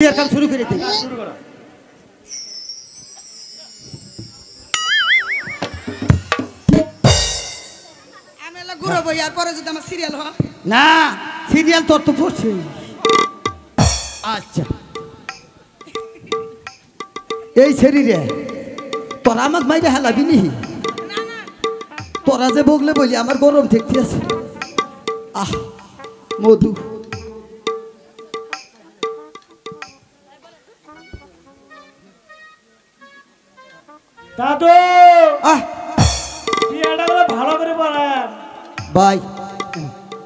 বিয়ের কাম শুরু করে দিই। শুরু করো। আমি এলা ঘুরবো আর পরে যদি আমার সিরিয়াল হয় না সিরিয়াল তোর তো পড়ছে। আচ্ছা এই শরীরে তোরা আমাকে মাইরে হেলাবি নি? তোরা যে বগলে বলি আমার গরম ঠেকতে আছে। আহ মধু দাদু আহ বিয়েটা করে ভালো করে পড়ান। ভাই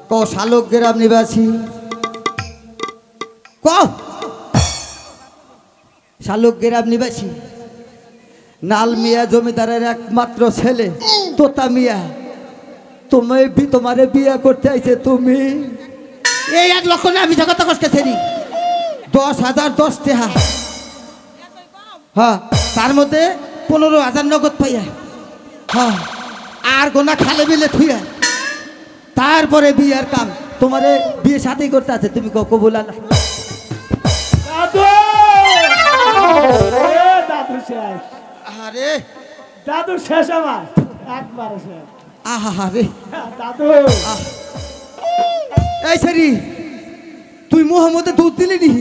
ক শালক গ্রাম নিবাসী ক শালক গ্রাম নিবাসী নাল মিয়া জমিদারের একমাত্র ছেলে তোতা মিয়া তোমারে বিয়ে করতে আইছে তুমি এই 1 লক্ষ না আমি জগত কষ্ট ছেড়ি 10,000 10 টাকা হ্যাঁ তার মধ্যে 15,000 নগদ পাইয়া হ্যাঁ আর গোনা খালে বিলে থুইয়া তারপরে বিয়ের কাম তোমারে বিয়ে সাথেই করতে আছে তুমি কবুল আল্লাহ। দাদু দাদু শেষ, আরে দাদু শেষ আমার একবার শেষ। আহা রে দাদু এই সারি তুই মোহাম্মদে দুধ দিলি নি?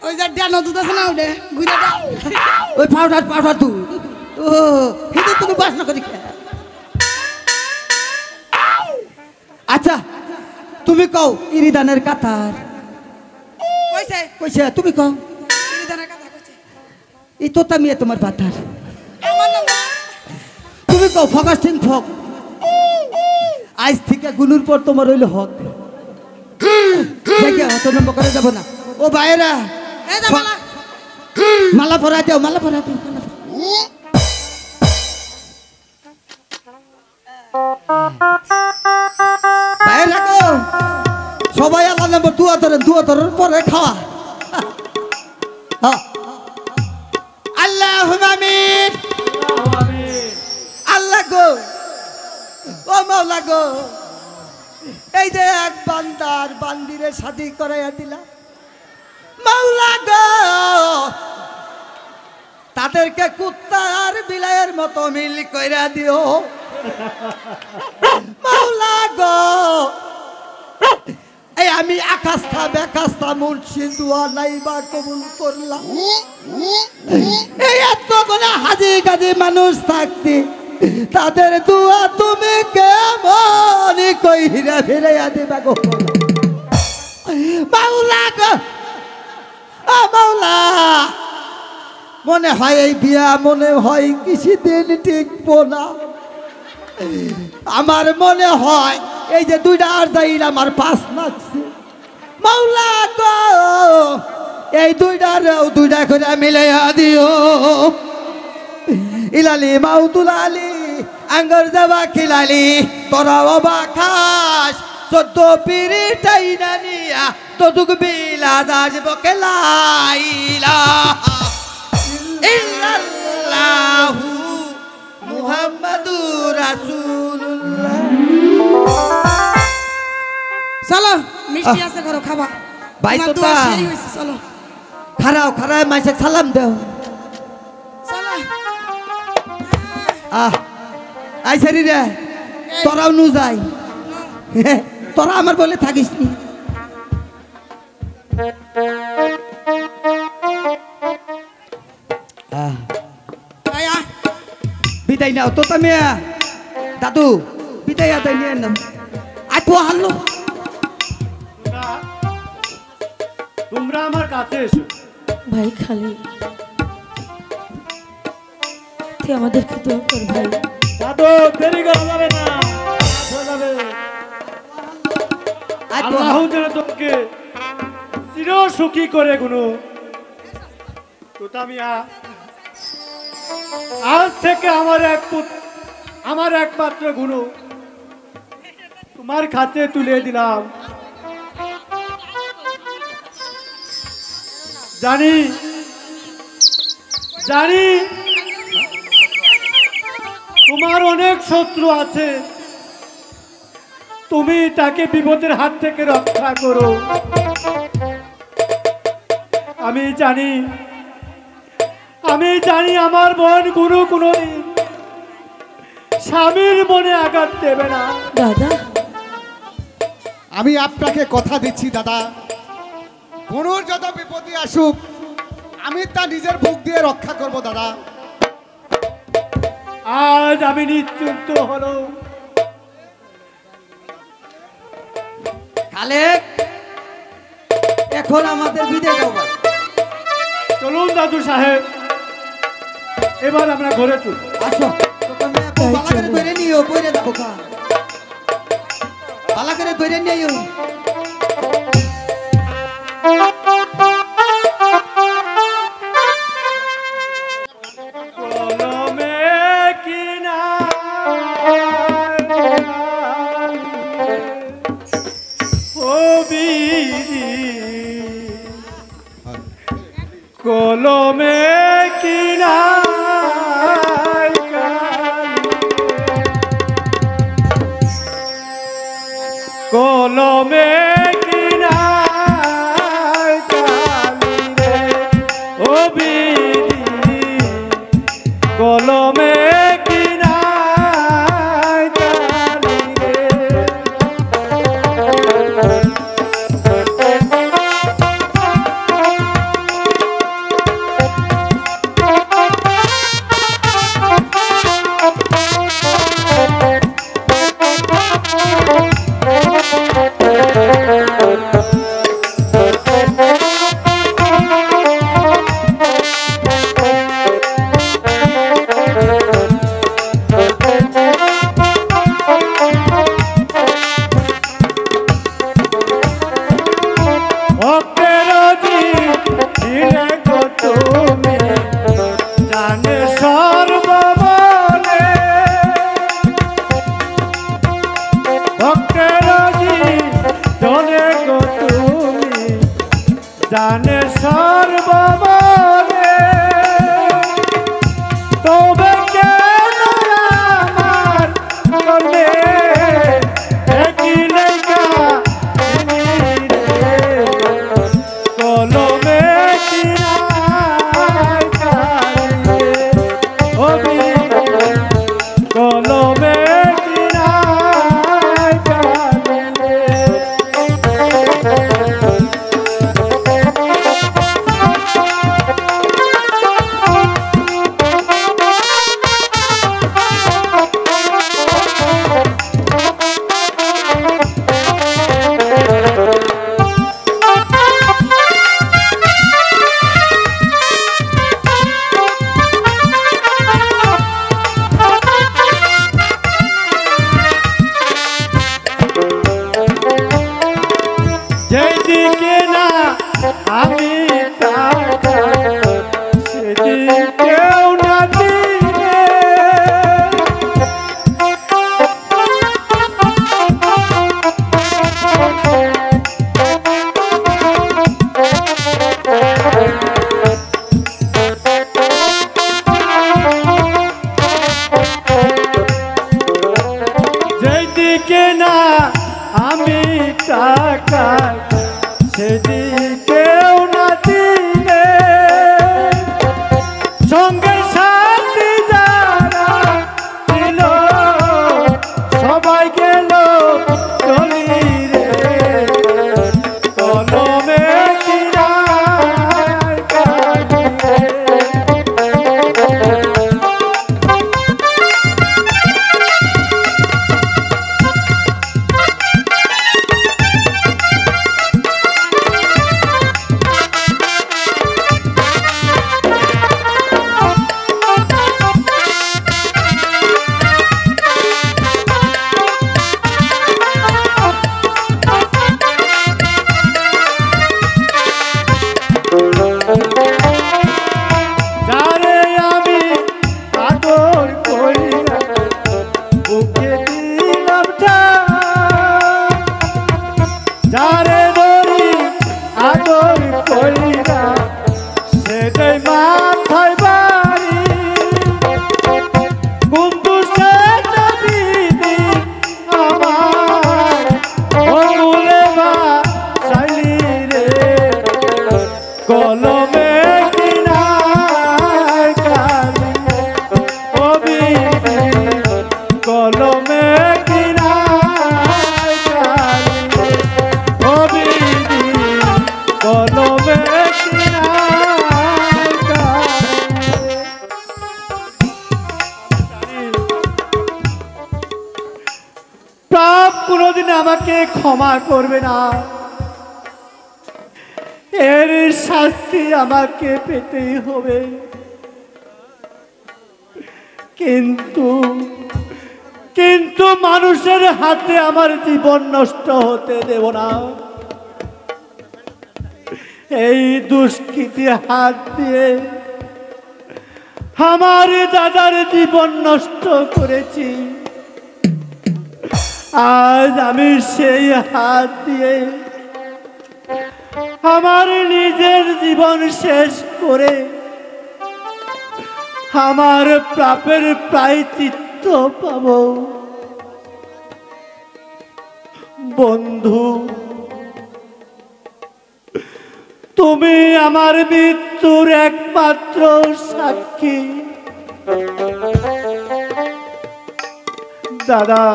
ওই যে ডানো দুধ আছে না ওটা ঘুরে দাও ওই পাউডার তুই ও হিন্দু তুমি বাসনা করি খা। আচ্ছা তুমি কও ইরিদানের কাতার কইছে কইছে তুমি কও ইরিদানের কথা কইছে এই তোতা মিয়া তোমার পাতার আমার নাম তুমি কও ফকাস সিং ফক আজ থেকে গুনুর পর তোমার হইল হক দেখে অত নম্বর করে যাব না ও ভাইরা এই যে মালা মালা পরা দাও মালা পরা দাও ভাইরা গো সবাই আল্লাহ নম্বর দুয়া ধরের পরে খাওয়া হ্যাঁ আল্লাহুম্মা আমিন আল্লাহ গো ও মাওলা গো এই যে এক বান্দার বান্দিরে শাদি করাইয়া দিলা মাওলা গো তাদেরকে কুত্তা আর বিলাইয়ের মতো মিল কইরা দিও মাওলা গো এই আমি আকাশটা বেকাশটা মুর্শিদ দোয়া নাইবা কবুল করলাম এই এত গোনা হাজি গাজি মানুষ থাকতে তাদের দোয়া তুমি কেমন কইরা ফিরাইয়া দিবা গো মাওলা গো ও মাওলা মনে হয় এই বিয়া মনে হয় কিছুদিন টিকবো না আমার মনে হয় এই যে 2টা আর যাইল আমার 5 লাগছে মাওলা গো এই 2টা করে মিলাইয়া দিও ইলালি মাউতুল আলী আঙ্গর যাবা খিলালি তোরা বাবা খাস 14 পিরি টাইনা নিয়া তোদুক বিলা যাজব কেলাইলা ইল্লাল্লাহু মুহাম্মাদুর রাসূলুল্লাহ। চলো মিষ্টি আছে ঘরে খাবা ভাই আমার তো দোয়া তা। শেষ হইছে চলো খারাও মাইসে সালাম দেও চলো আই সারি রে তোরাও নু যাই তোরা আমার বলে থাকিস নি আয়া বিদায় নাও তোতা মিয়া দাদু বিদায় আদায় নিয়ে নাও আই তো হারলো তোমরা আমার কাছে এসো। ভাই খালি তুই আমাদেরকে দোয়া কর ভাই। দাদু দেরি করা যাবে না, রাত হয়ে যাবে। আই তো আল্লাহ যেন তোকে চির সুখী করে গুনো তোতা মিয়া। আজ থেকে আমার একমাত্র গুরু তোমার কাছে তুলে দিলাম। জানি তোমার অনেক শত্রু আছে, তুমি তাকে বিপদের হাত থেকে রক্ষা করো। আমি জানি আমার বোন গুরু কোনোদিন স্বামীর মনে আঘাত দেবে না। দাদা, আমি আপনাকে কথা দিচ্ছি দাদা, কোনোর যত বিপত্তি আসুক আমি তা নিজের বুক দিয়ে রক্ষা করব দাদা। আজ আমি নিশ্চিন্ত হলো। খালেক, এখন আমাদের বিদায় দাও ভাই। চলুন দাদু সাহেব, এবার আমরা ঘরে চল। আসো, তোমরা বালা করে ধরে নিও, পড়ে যাবো কা। বালা করে ধরে নিও। কলমে কিনা কলমে কিনা কলমে কিনা রে ও বিধি কলমে কিনা জানে সর্বমনে তবে কেন আমার করলে একই লেখা কলমে কিনা কলমে কিনা যেদিকে না আমি সেদিকেও না দিলে যেদিকে না আমি টাকা সেদিকেও না দিলে সঙ্গে সাথী যারা ছিল সবাই গেল চলি রে কলমে কিনা কলমে কিনার কালি ও বিধি কলমে কিনার কালি ও বিধি কলমে কিনার কালি। পাপ কোনোদিন আমাকে ক্ষমা করবে না, এর শাস্তি আমাকে পেতেই হবে। কিন্তু কিন্তু মানুষের হাতে আমার জীবন নষ্ট হতে দেব না। এই দুষ্কৃতি হাত দিয়ে আমার দাদার জীবন নষ্ট করেছি, আজ আমি সেই হাত দিয়ে আমার নিজের জীবন শেষ করে আমার পাপের প্রায়শ্চিত্ত পাব। বন্ধু, তুমি আমার মৃত্যুর একমাত্র সাক্ষী। দাদা,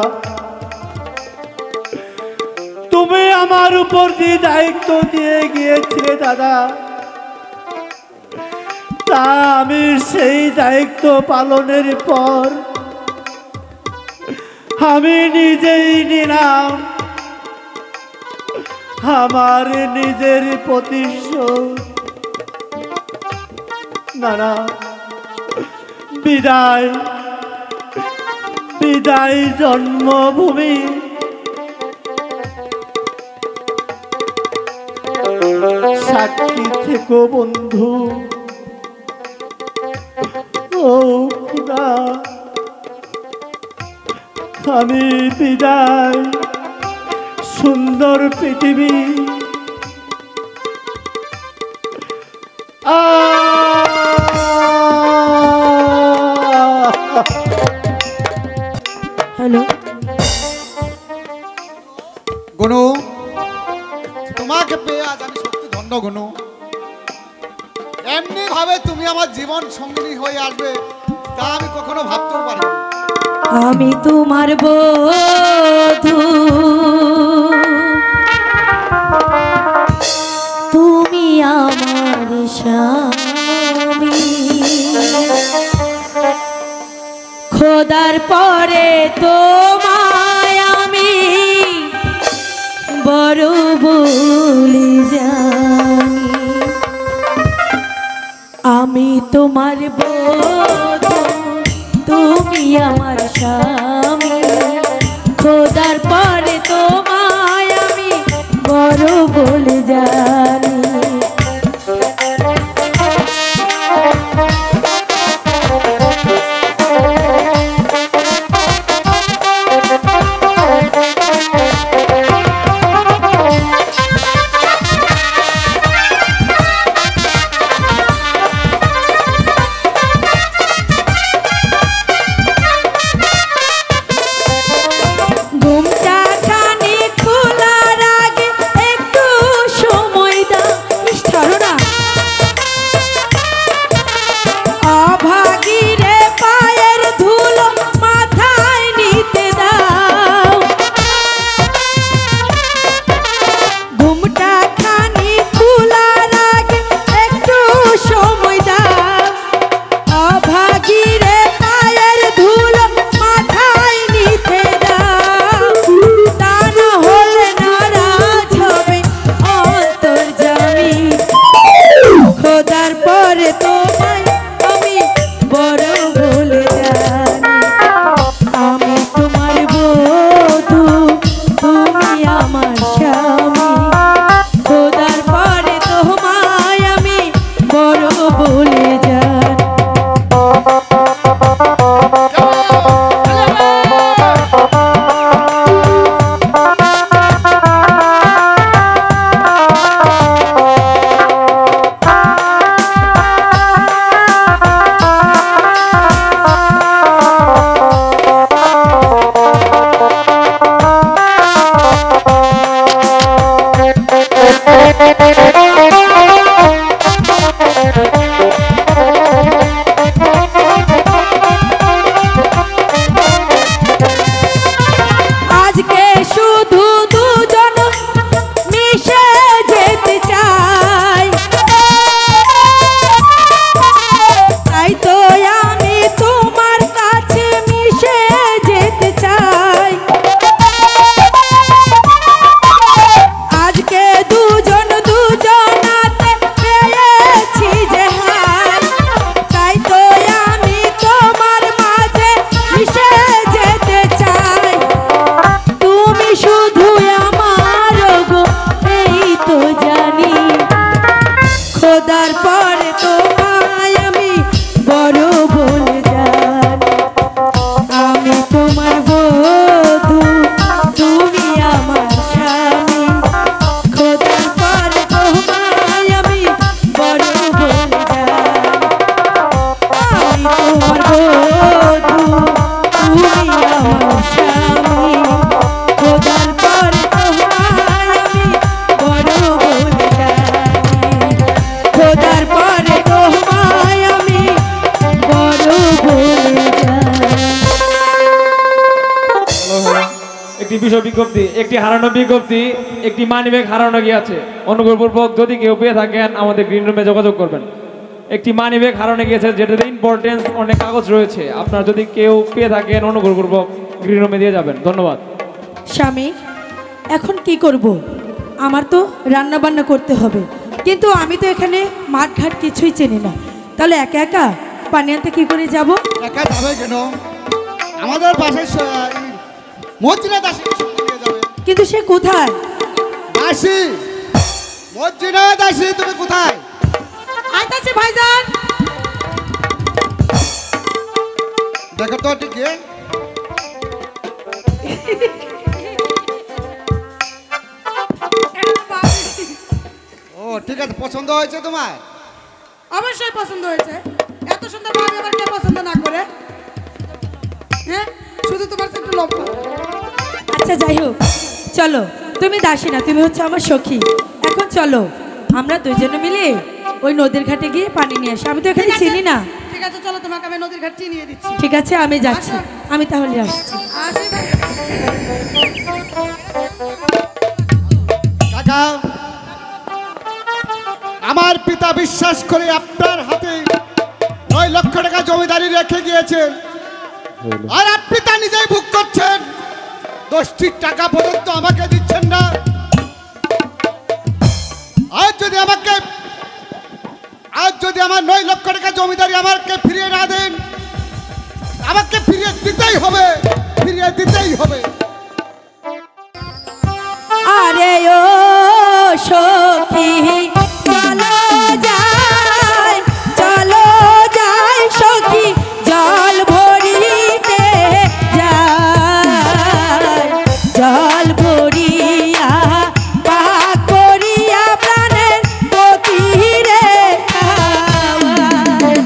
তুমি আমার উপর যে দায়িত্ব দিয়ে গিয়েছিলে দাদা, তা আমি সেই দায়িত্ব পালনের পর আমি নিজেই নিলাম আমার নিজের প্রতিশোধ। না, বিদায় বিদায় জন্মভূমি। সাক্ষী থেকো বন্ধু। ও খোদা, আমি বিদায়। সুন্দর পৃথিবী হ্যালো গনু, তোমাকে পেয়ে আজ আমি সত্যি ধন্য গনু। এমনি ভাবে তুমি আমার জীবন সঙ্গিনী হয়ে আসবে তা আমি কখনো ভাবতেও পারিনি। আমি তোমার বধূ, তুমি আমার স্বামী। খোদার পরে তোমায় আমি বড় বলি জানি। আমি তোমার বধূ, তুমি আমার স্বামী। খোদার পরে তোমায় আমি বড় বলে জানি। ঘুমটা খানি খোলার আগে একটু সময় দাও। খোদার পরে তোমায় আমি বড় বলে জানি। আমি তোমার বধূ, তুমি আমার স্বামী, খোদার পরে তোমায় আমি বড় বলে জানি। আমি তোমার বধূ, তুমি আমার স্বামী, খোদার পরে তোমায় আমি বড় বলে জানি। খোদার পরে তোমায় আমি বড় বলে জানি। একটি বিষয় বিজ্ঞপ্তি, একটি হারানো বিজ্ঞপ্তি, একটি মানিব্যাগ হারানো গিয়েছে। অনুগ্রহপূর্বক যদি কেউ পেয়ে থাকেন আমাদের গ্রিন রুমে যোগাযোগ করবেন। একটি মানিব্যাগ হারানো গিয়েছে যেটাতে ইম্পর্টেন্স অনেক কাগজ রয়েছে। আপনার যদি কেউ পেয়ে থাকেন অনুগ্রহপূর্বক গ্রিন রুমে দিয়ে যাবেন। ধন্যবাদ। স্বামী, এখন কি করব? আমার তো রান্না বান্না করতে হবে, কিন্তু আমি তো এখানে মাঠ ঘাট কিছুই চিনি না। তাহলে একা একা পানি আনতে কি করে যাব? একা যাবে কেন? আমাদের পাশে মসজিদে দাসী নিয়ে যাবে। কিন্তু সে কোথায়? দাসী, মসজিদে দাসী, তুমি কোথায়? আইতাছি ভাইজান। দেখো তো ঠিক ও ঠিক আছে, পছন্দ হয়েছে তোমার? অবশ্যই পছন্দ হয়েছে। এত সুন্দর ভাবি আবার কে পছন্দ না করে? হ্যাঁ, শুধু তোমার একটু লম্বা। আচ্ছা যাই হোক, চলো। তুমি দাসী না, তুমি হচ্ছে আমার সখী। এখন চলো আমরা দুইজনে মিলে ওই নদীর ঘাটে গিয়ে পানি নিয়ে আসি। আমি তো এখানে ঠিক আছে, চিনি না। ঠিক আছে, চলো তোমাকে আমি নদীর ঘাট চিনিয়ে দিচ্ছি। ঠিক আছে, আমি যাচ্ছি। আমি তাহলে আসছি। আসি ভাই। কাকা, আমার পিতা বিশ্বাস করে আপনার হাতে 9 লক্ষ টাকা জমিদারি রেখে গিয়েছেন, আর আপনি তা নিজেই ভোগ করছেন। 10টি টাকা পর্যন্ত আমাকে দিচ্ছেন না। আজ যদি আমার 9 লক্ষ টাকা জমিদারি আমাকে ফিরিয়ে না দেন, আমাকে ফিরিয়ে দিতেই হবে, ফিরিয়ে দিতেই হবে। আরে ও সখী, চলো যাই, চলো যাই সখী, জল ভরিতে যাই, জল ভরিয়া পাক করিয়া প্রাণের পতি রে খাওয়াই।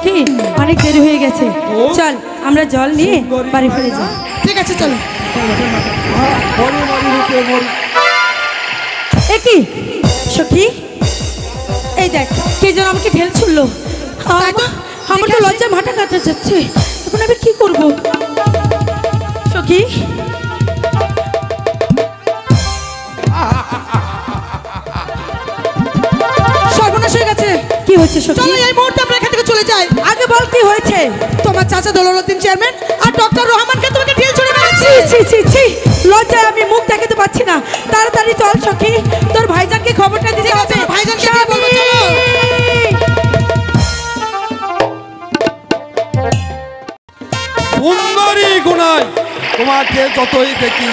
সখী অনেক দেরি হয়ে গেছে, চল আমরা জল নিয়ে বাড়ি ফিরে যাই। ঠিক আছে চলো। এ কি সখী, এই দেখ কে যেন আমাকে ঢেল ছুড়লো। আমার তো লজ্জায় মাথা কাটা যাচ্ছে, এখন আমি কি করব? সখী সর্বনাশ হয়ে গেছে। কি হয়েছে সখী? চলো এই মুহূর্তে আমরা এখান থেকে চলে যাই। আগে বল কি হয়েছে? তোমার চাচা দৌলতদিন চেয়ারম্যান আর ডক্টর রহমানকে তোমাকে ঢিল ছুড়ে মেরেছে। ছি ছি ছি, লজ্জায় আমি মুখ দেখাতে পাচ্ছি না। তাড়াতাড়ি চল সখী, তোর ভাইজানকে খবরটা দিতে হবে। ভাইজানকে কি বলবো, চলো। সুন্দরী গুনাই, তোমাকে যতই দেখি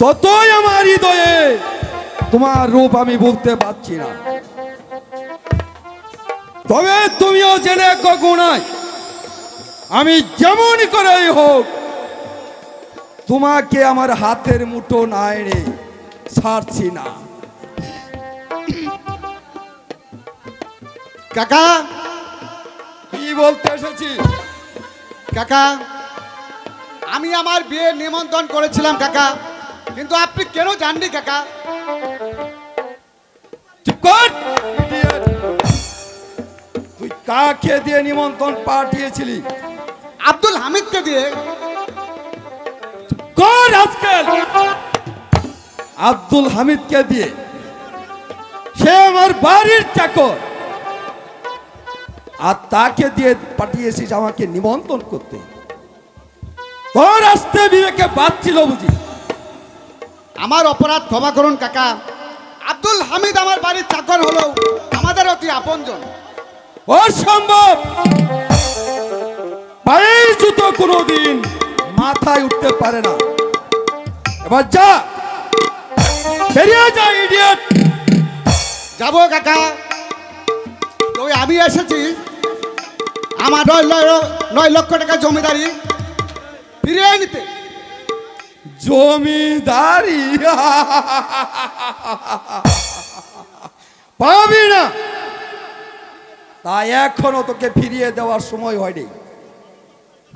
ততই আমার হৃদয়ে তোমার রূপ আমি বুঝতে পারছি না। তবে তুমিও জেনে গুনাই, আমি যেমন করেই হোক তোমাকে আমার হাতের মুঠো না এনে ছাড়ছি না। কাকা, কি বলতে এসেছি? কাকা, আমি আমার বিয়ের নিমন্ত্রণ করেছিলাম কাকা, কিন্তু আপনি কেন জাননি কাকা? চুপ কর, idiot! তুই কাকে দিয়ে নিমন্ত্রণ পাঠিয়েছিলি? আব্দুল হামিদকে দিয়ে। কর আজকাল আব্দুল হামিদকে দিয়ে। সে আমার বাড়ির চাকর, আর তাকে দিয়ে পাঠিয়েছিস আমাকে নিমন্ত্রণ করতে। তোর আসতে বিবেকে বাদ ছিল বুঝি? আমার অপরাধ ক্ষমা করুন কাকা। আব্দুল হামিদ আমার বাড়ির চাকর হলেও আমাদের অতি আপনজন। অসম্ভব! পায়ের জুতো কোনোদিন মাথায় উঠতে পারে না। এবার যা, বেরিয়ে যা ইডিয়েট। যাবো কাকা। তো আমি এসেছি আমার 9 লক্ষ টাকা জমিদারি ফিরিয়ে নিতে। জমিদারি পাবি না, তাই এখনো তোকে ফিরিয়ে দেওয়ার সময় হয়নি।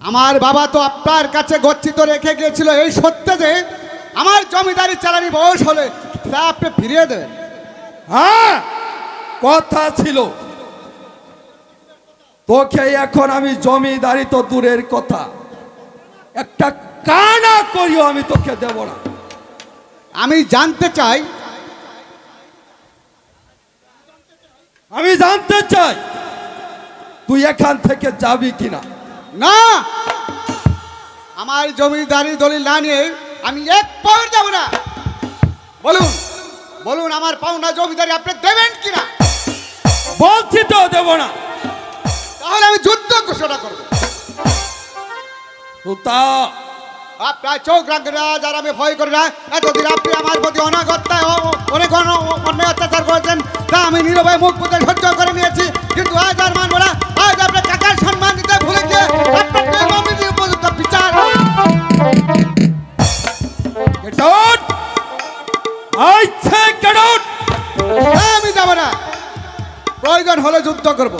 আমার বাবা তো আপনার কাছে গচ্ছিত রেখে গিয়েছিল এই সত্যে যে আমার জমিদারি চালানি বয়স হলে তা আপনি ফিরিয়ে দেবেন। হ্যাঁ, কথা ছিল। তোকে এখন আমি জমিদারি তো দূরের কথা, একটা কানা করিও আমি তোকে দেব না। আমি জানতে চাই তুই এখান থেকে যাবি কিনা? না, আমার জমিদারি দলিল না নিয়ে আমি এক পাও যাব না। বলুন বলুন আমার পাওনা জমিদারি আপনি দেবেন কিনা? বলছি তো দেব না। তাহলে আমি যুদ্ধ ঘোষণা করব। সুতা, আপনার চোখ রাখবে না, যারা আমি ভয় করি না। এতদিন আপনি আমার প্রতি অনেক অন্যায় অত্যাচার করেছেন, তা আমি নীরবে মুখ পুজো সহ্য করে নিয়েছি। কিন্তু আজ আর মানব না। আজ আপনার কাকার সম্মান দিতে ভুলে গিয়ে আপনার উপযুক্ত বিচার। Get out! I say get out! আমি যাব না, প্রয়োজন হলে যুদ্ধ করব।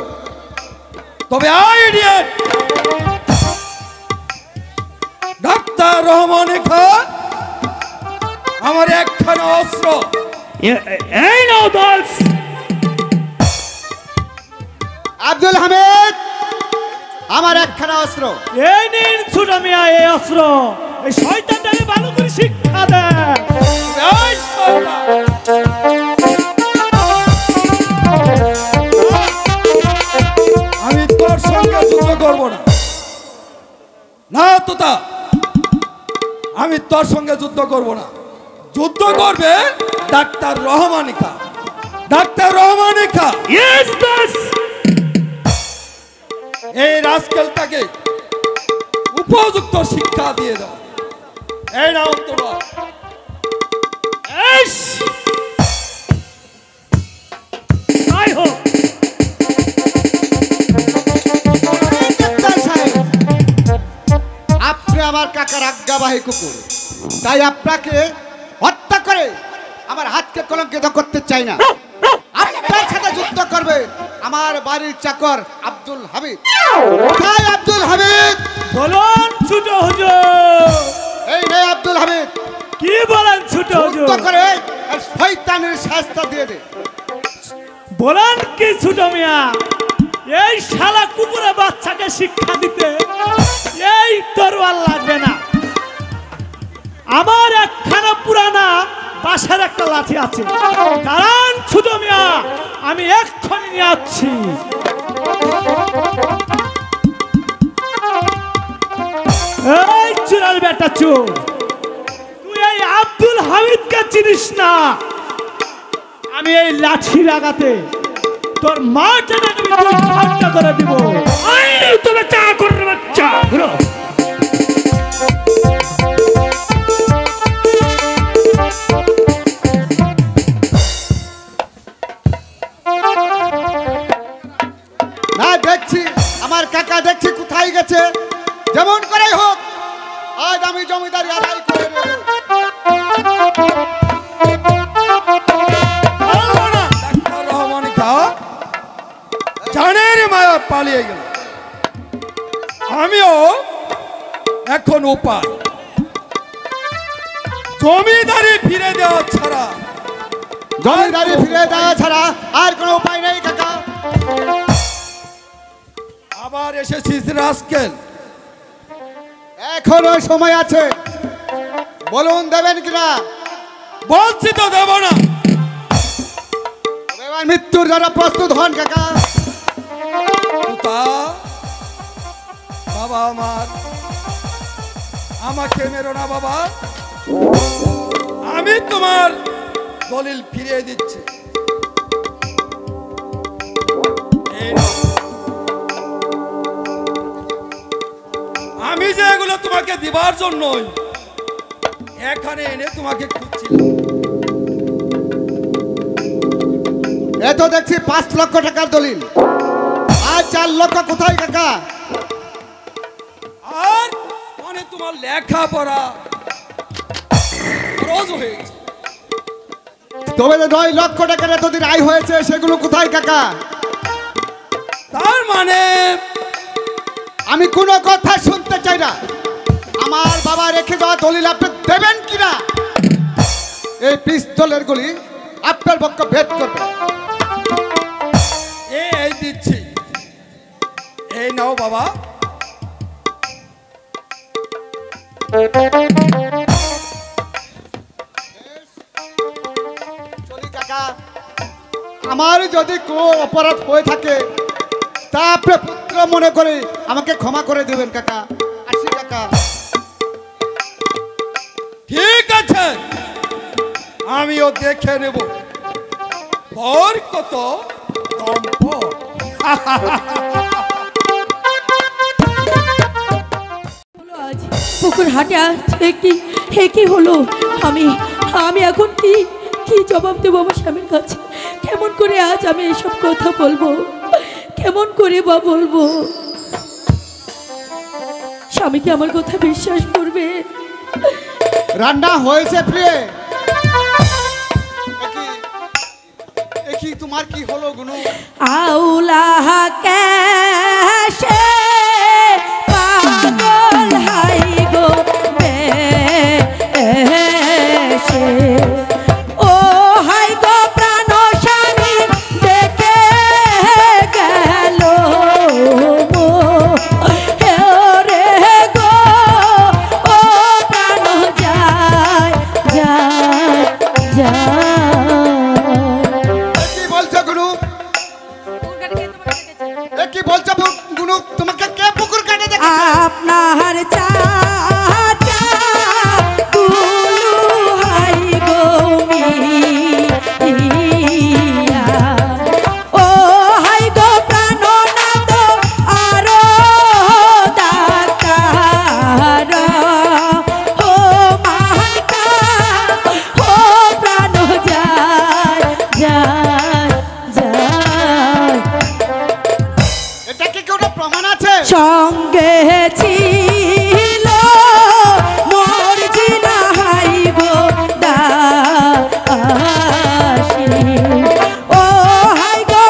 তবে idiot! ডাক্তার রহমান খান আমার একখানা অস্ত্র। এই নাও দশ। আব্দুল হামিদ আমার একখানা অস্ত্র। এই নিন ছোটা মিয়া এই অস্ত্র। এই শয়তানটাকে ভালো করে শিক্ষা দে। এই শয়তান! আমি তোর সঙ্গে যুদ্ধ করব না। না তোতা, আমি তোর সঙ্গে যুদ্ধ করব না। যুদ্ধ করবে ডাক্তার রহমানি খান। ডাক্তার রহমানি খান, ইয়েস বস। এই রাস্কেলটাকে উপযুক্ত শিক্ষা দিয়ে দাও। এই নাও তোমার। এস আই হোক। ডাক্তার সাহেব, আপনি আমার কাকার আজ্ঞাবাহী কুকুর, তাই আপনাকে হত্যা করে আমার হাতকে কলঙ্কিত করতে চাই না। আপনার সাথে যুদ্ধ তদন্ত করবে আমার বাড়ির চাকর আব্দুল হামিদ। কোথায় আব্দুল হামিদ? বলুন ছোট হুজুর। এই নে আব্দুল হামিদ, কি বলেন ছোট হুজুর? তদন্ত করে আর শয়তানের শাস্তি দিয়ে দে। বলেন কি ছোট মিয়া? এই শালা কুকুরের বাচ্চাকে শিক্ষা দিতে এই তরোয়াল লাগবে না। আমার একখানা পুরানা বাসার একটা লাঠি আছে, দাঁড়ান ছোট মিয়া, আমি এক্ষুনি নিয়ে আসছি। এই চুরাল বেটা চোর, তুই এই আব্দুল হামিদকে চিনিস না? আমি এই লাঠি লাগাতে তোর মাটা ঠান্ডা করে দিব। তোরা চা করে বাচ্চা না দেখছি আমার কাকা, দেখছি কোথায় গেছে। যেমন করে হোক আজ আমি জমিদারি আদায় করে নেব। ডাক্তার রহমান খা জানের মায়া পালিয়ে গেল। আমিও এখন উপায় জমিদারি ফিরে দেওয়া ছাড়া, জমিদারি ফিরে দেওয়া ছাড়া আর কোনো উপায় নেই কাকা। আবার এসেছিস রাস্কেল। এখনো সময় আছে, বলুন দেবেন কিনা? বলছি তো দেব না। এবার মৃত্যুর জন্য প্রস্তুত হন কাকা। তা বাবা আমার, আমাকে মেরো না বাবা, আমি তোমার দলিল ফিরিয়ে দিচ্ছি। এই নাও। আমি যে এগুলো তোমাকে দিবার জন্যই এখানে এনে তোমাকে খুঁজছিলাম। এ তো দেখছি 5 লক্ষ টাকার দলিল, আর 4 লক্ষ কোথায় কাকা? আর মানে তোমার লেখাপড়া খরচ হয়েছে। তবে যে 9 লক্ষ টাকার এতদিন আয় হয়েছে সেগুলো কোথায় কাকা? তার মানে আমি কোনো কথা শুনতে চাই না। আমার বাবা রেখে যাওয়া দলিল আপনি দেবেন কিনা? এই পিস্তলের গুলি আপনার পক্ষ ভেদ করবে। এই দিচ্ছি, এই নাও বাবা। চলি কাকা, আমার যদি কোনো অপরাধ হয়ে থাকে তা আপনি পুত্র মনে করে আমাকে ক্ষমা করে দেবেন কাকা। আসি কাকা। ঠিক আছে, আমিও দেখে নেব তোর কত দম্ভ। আজ পুকুর হাটে কি হলো? আমি আমি এখন কি জবাব দেবো আমার স্বামীর কাছে? কেমন করে আজ আমি এসব কথা বলবো? কেমন করে বা বলবো? স্বামী কি আমার কথা বিশ্বাস করবে? রান্না হয়েছে প্রিয়ে? কি তোমার কি হলো গুনু? আউলা ক্যাশে পাগল হাই গো বেশে, ও হাই গো প্রাণ স্বামী দেখে গেল রে গো, ও প্রাণ যায় যায় যায়। কি বলছো গুনু? কি বলছো গুনু? তোমাকে কে পুকুর কাটে দেখেছে? আপনার চাচা কুলু হাই গো মিয়া, ও হাই গো প্রাণনাথ আরো ডাক্তার, ও মাতা ও প্রাণ যায় যায় যায়। এটা কি কোনো প্রমাণ আছে? সঙ্গে ছিল মোর জিনা হাই গো দাসী, ও হাই গো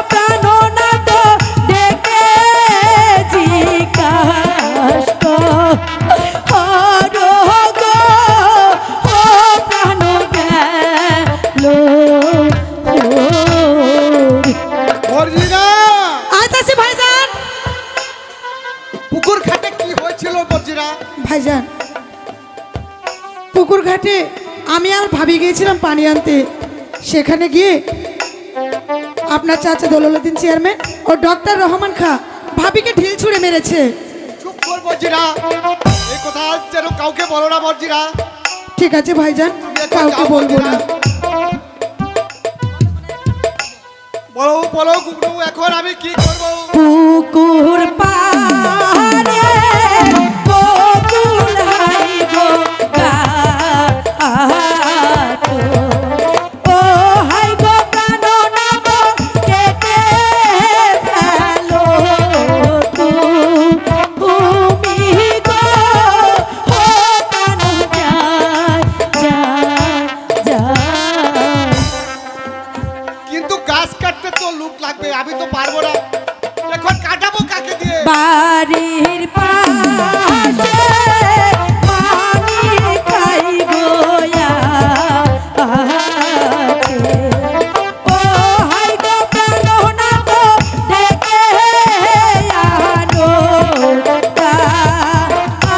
আইতাছি ভাইজান। পুকুর ঘাটে কি হয়েছিল মর্জিরা? ভাইজান, পুকুর ঘাটে আমি আর ভাবি গিয়েছিলাম পানি আনতে। সেখানে গিয়ে আপনার চাচা দৌলতদিন চেয়ারম্যান ও ডক্টর রহমান খা ভাবিকে ঢিল ছুঁড়ে মেরেছে। চুপ কর মর্জিরা, এই কথা যেন কাউকে বলো না মর্জিরা। ঠিক আছে ভাইজান, কাউকে বলবো না। বলো বলো গুগনু, এখন আমি কি করব? পুকুর পাড়ে বকুল হাইগো গাছ, ও হাইগো প্রাণ নাম কেটে ফেলো তুমি গো, ও প্রাণ যায়। কিন্তু গাছ কাটতে তো লোক লাগবে, আমি তো পারবো না। এখন কাটাবো কাকে দিয়ে? বাড়ির পাশে পানি খাই গোয়া আছে, ও হাই গো প্রাণ না তো ডেকে আনো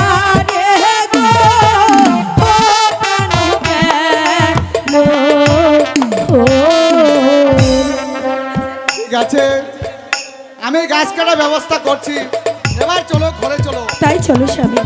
আরে গো, ও প্রাণ গেল ঠিক আছে, আমি গাছ কাটার ব্যবস্থা করছি। এবার চলো ঘরে চলো। তাই চলো স্বামী।